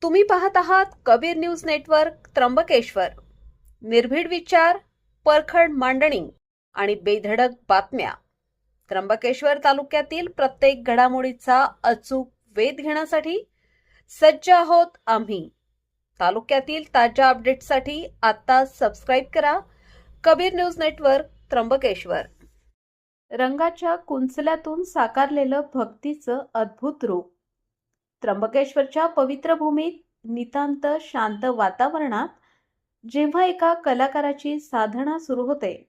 तुम्ही पाहत आहात कबीर न्यूज नेटवर्क त्र्यंबकेश्वर. निर्भीड विचार, परखड मांडणी आणि बेधडक बातम्या. त्र्यंबकेश्वर तालुक्यातील प्रत्येक घडामोडीचा अचूक वेध घेण्यासाठी सज्ज आहोत आम्ही. तालुक्यातील ताज्या अपडेट्ससाठी आता सबस्क्राईब करा कबीर न्यूज नेटवर्क त्र्यंबकेश्वर. रंगाच्या कुंचल्यातून साकारलेलं भक्तीचं अद्भुत रूप. त्र्यंबकेश्वरच्या पवित्र भूमीत नितांत शांत वातावरणात जेव्हा एका कलाकाराची साधना सुरू होते,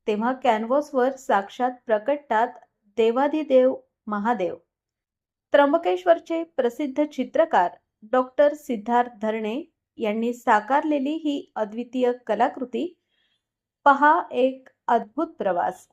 तेव्हा कॅनव्हासवर साक्षात प्रकटतात देवाधिदेव महादेव. त्र्यंबकेश्वरचे प्रसिद्ध चित्रकार डॉक्टर सिद्धार्थ धरणे यांनी साकारलेली ही अद्वितीय कलाकृती पहा, एक अद्भुत प्रवास.